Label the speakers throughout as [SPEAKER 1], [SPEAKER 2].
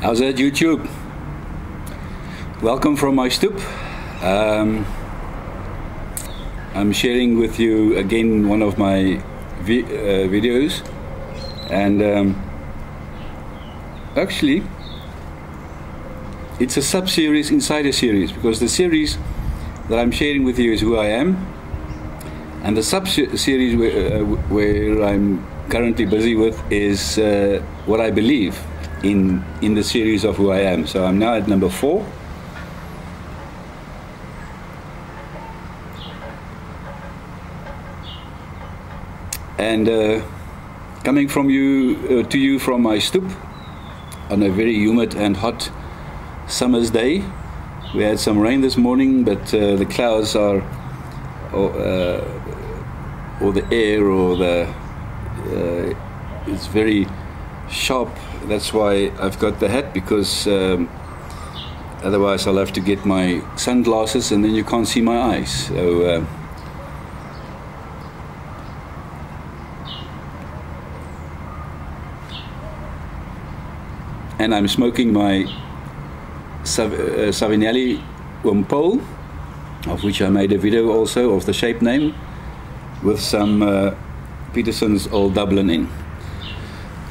[SPEAKER 1] How's that, YouTube? Welcome from my stoop. I'm sharing with you again one of my videos, and actually it's a sub-series inside a series, because the series that I'm sharing with you is who I am, and the sub-series where I'm currently busy with is what I believe in the series of who I am. So I'm now at number 4. And coming from to you from my stoop on a very humid and hot summer's day. We had some rain this morning, but the clouds are, or the air, or it's very sharp. That's why I've got the hat, because otherwise I'll have to get my sunglasses and then you can't see my eyes. So and I'm smoking my Savinelli Pole, of which I made a video also of the shape name, with some Peterson's Old Dublin in.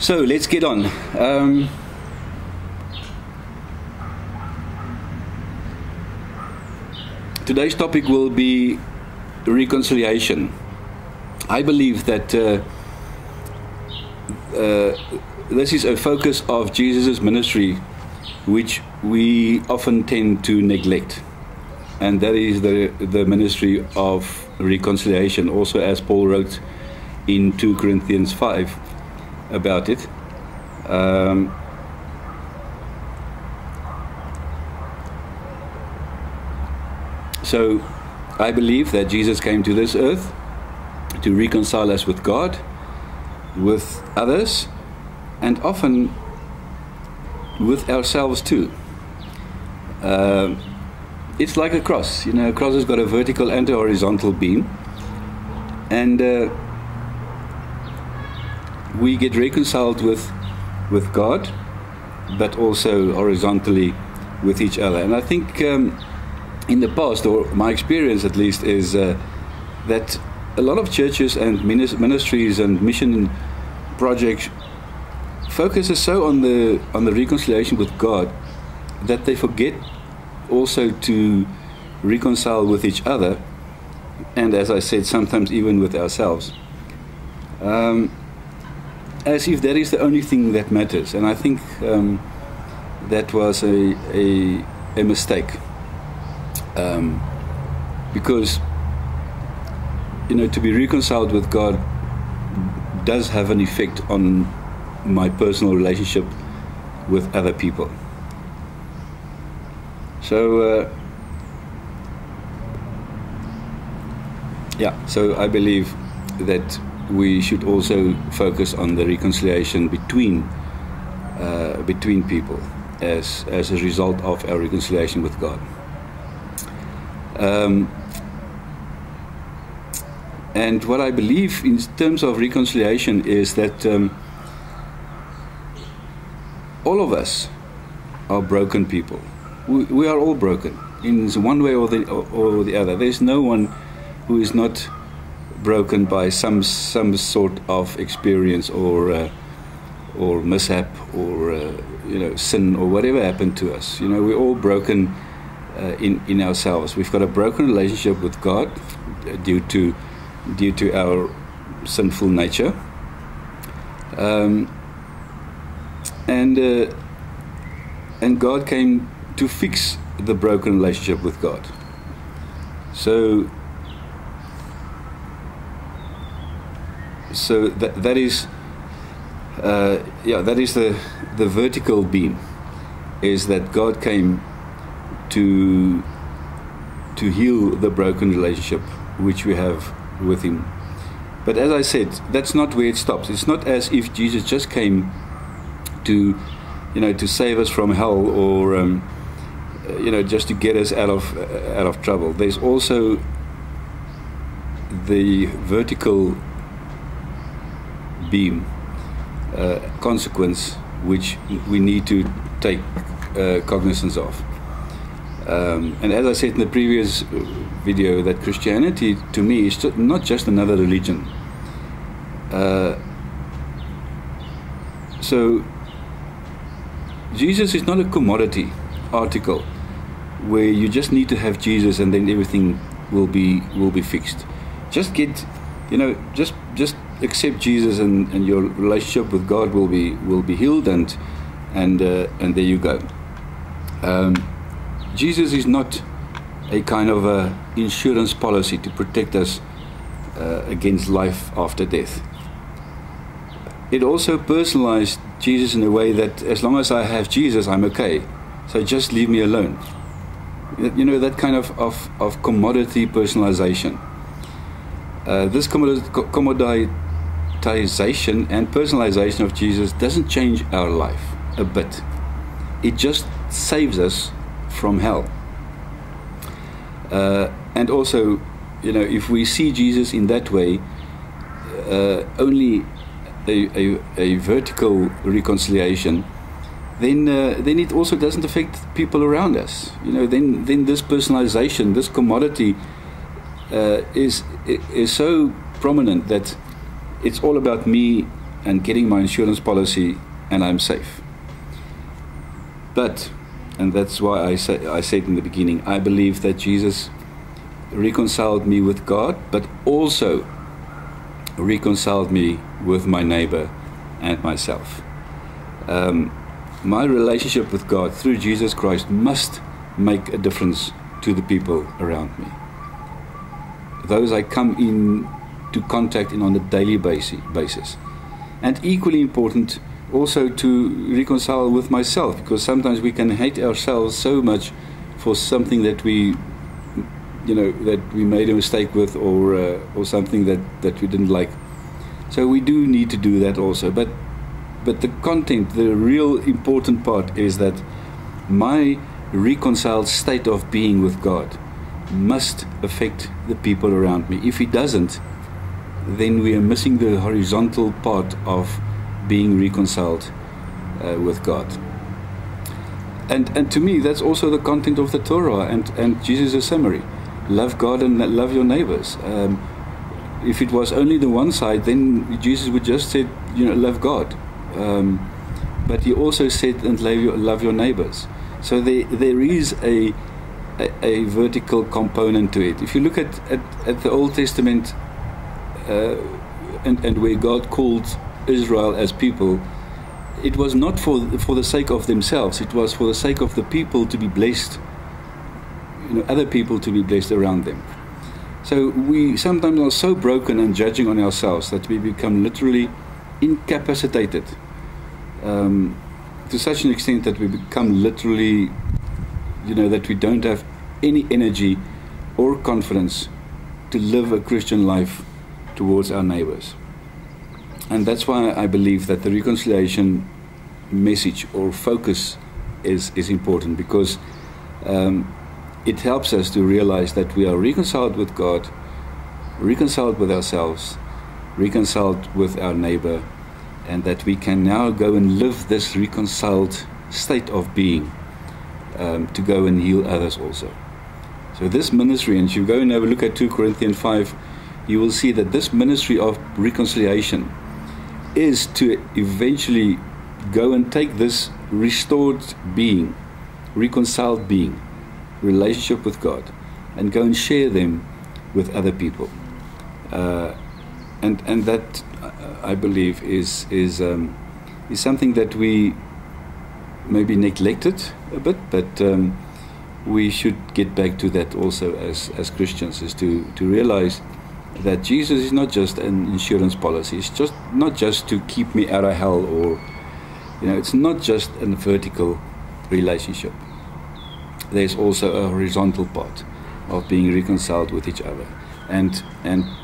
[SPEAKER 1] So let's get on. Today's topic will be reconciliation. I believe that this is a focus of Jesus' ministry, which we often tend to neglect, and that is the ministry of reconciliation, also as Paul wrote in 2 Corinthians 5 about it. So I believe that Jesus came to this earth to reconcile us with God, with others, and often with ourselves too. It's like a cross. You know, a cross has got a vertical and a horizontal beam, and we get reconciled with God, but also horizontally with each other. And I think in the past, or my experience at least, is that a lot of churches and ministries and mission projects focuses so on the reconciliation with God that they forget also to reconcile with each other, and as I said, sometimes even with ourselves, as if that is the only thing that matters. And I think that was a mistake, because, you know, to be reconciled with God does have an effect on my personal relationship with other people. So so I believe that we should also focus on the reconciliation between people as a result of our reconciliation with God. And what I believe in terms of reconciliation is that all of us are broken people. We are all broken in one way or the other. There's no one who is not broken by some sort of experience or mishap or sin or whatever happened to us. You know, we're all broken in ourselves. We've got a broken relationship with God due to our sinful nature. And God came to fix the broken relationship with God. So that is the vertical beam, is that God came to heal the broken relationship which we have with Him. But as I said, that's not where it stops. It's not as if Jesus just came to save us from hell, or just to get us out of trouble. There's also the vertical beam consequence which we need to take cognizance of. And as I said in the previous video, that Christianity to me is not just another religion. So Jesus is not a commodity article where you just need to have Jesus and then everything will be fixed. Just get, just accept Jesus and your relationship with God will be healed and there you go. Jesus is not a kind of a insurance policy to protect us against life after death. It also personalized Jesus in a way that as long as I have Jesus, I'm okay. So just leave me alone. That kind of commodity personalization. This commoditization and personalization of Jesus doesn't change our life a bit. It just saves us from hell. And also, if we see Jesus in that way, only a vertical reconciliation, then it also doesn't affect people around us. Then this personalization, this commodity, is so prominent that it's all about me and getting my insurance policy, and I'm safe. But, and that's why I said in the beginning, I believe that Jesus reconciled me with God, but also reconciled me with my neighbor and myself. My relationship with God through Jesus Christ must make a difference to the people around me. Those I come into contact in on a daily basis. And equally important, also to reconcile with myself, because sometimes we can hate ourselves so much for something that we made a mistake with, or something that we didn't like. So we do need to do that also. But the content, the real important part is that my reconciled state of being with God must affect the people around me. If it doesn't, then we are missing the horizontal part of being reconciled with God. And to me, that's also the content of the Torah and Jesus' summary. Love God and love your neighbors. If it was only the one side, then Jesus would just say, love God. But he also said, and love your neighbors. So there is a vertical component to it. If you look at the Old Testament and where God called Israel as people, it was not for the sake of themselves. It was for the sake of the people to be blessed, other people to be blessed around them. So we sometimes are so broken and judging on ourselves that we become literally incapacitated to such an extent that we become literally, that we don't have any energy or confidence to live a Christian life towards our neighbors. And that's why I believe that the reconciliation message or focus is important, because it helps us to realize that we are reconciled with God, reconciled with ourselves, reconciled with our neighbor, and that we can now go and live this reconciled state of being to go and heal others also. So this ministry, and if you go and have a look at 2 Corinthians 5, you will see that this ministry of reconciliation is to eventually go and take this restored being, reconciled being, relationship with God, and go and share them with other people. And that, I believe, is something that we maybe neglected a bit, but we should get back to that also as Christians, is to realize that Jesus is not just an insurance policy. It's just not just to keep me out of hell, or it's not just a vertical relationship. There's also a horizontal part of being reconciled with each other, and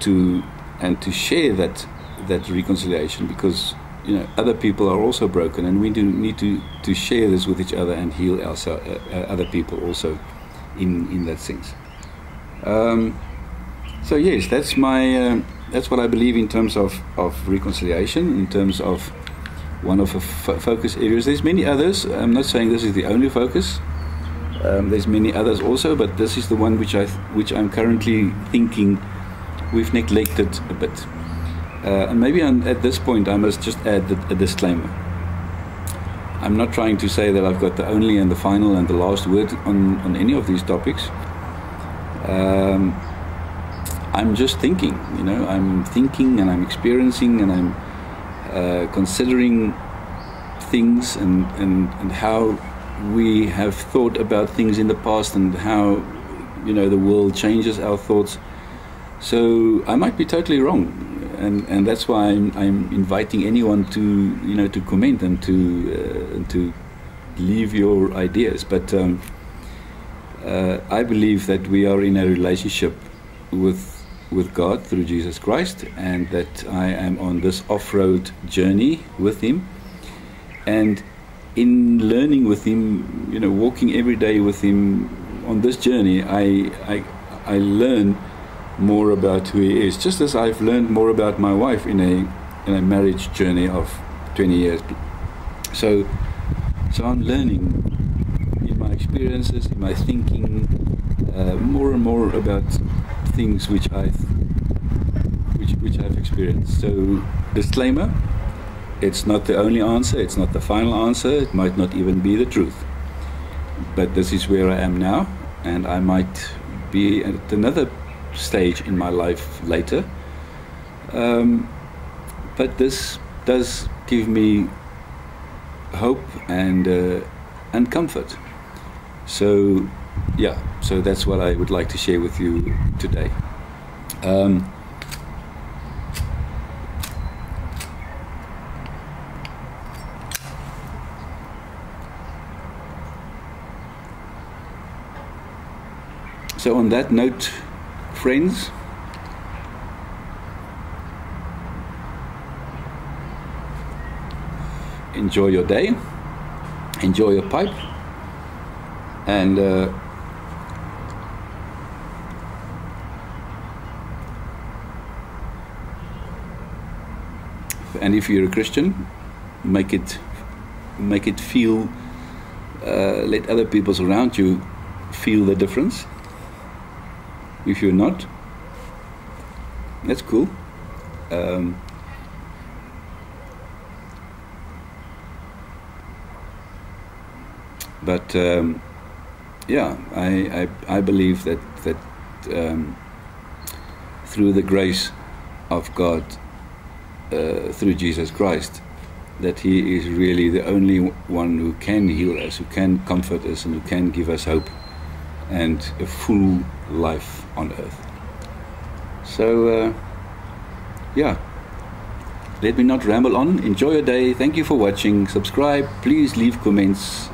[SPEAKER 1] to share that reconciliation, because other people are also broken, and we do need to share this with each other and heal other people also in that sense. So yes, that's what I believe in terms of reconciliation, in terms of one of the focus areas. There's many others. I'm not saying this is the only focus. There's many others also, but this is the one which I'm currently thinking we've neglected a bit. And maybe at this point I must just add a disclaimer. I'm not trying to say that I've got the only and the final and the last word on any of these topics. I'm just thinking, you know, I'm thinking and I'm experiencing and I'm considering things and how we have thought about things in the past and how, you know, the world changes our thoughts. So I might be totally wrong, and that's why I'm inviting anyone to, you know, to comment and to leave your ideas. But I believe that we are in a relationship with God through Jesus Christ, and that I am on this off-road journey with Him, and in learning with Him, you know, walking every day with Him on this journey, I learn more about who He is, just as I've learned more about my wife in a marriage journey of 20 years. So I'm learning in my experiences, in my thinking, more and more about things which I've experienced. So, disclaimer: it's not the only answer, it's not the final answer, it might not even be the truth. But this is where I am now, and I might be at another stage in my life later. But this does give me hope and comfort. So, yeah, so that's what I would like to share with you today. So on that note, friends, enjoy your day, enjoy your pipe, and if you're a Christian, make it feel, let other people around you feel the difference. If you're not, that's cool. But yeah, I believe that through the grace of God, through Jesus Christ, that He is really the only one who can heal us, who can comfort us, and who can give us hope and a full life on earth. So yeah, let me not ramble on. Enjoy your day. Thank you for watching. Subscribe. Please leave comments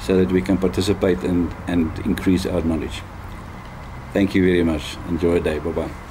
[SPEAKER 1] so that we can participate and increase our knowledge. Thank you very much. Enjoy your day. Bye bye.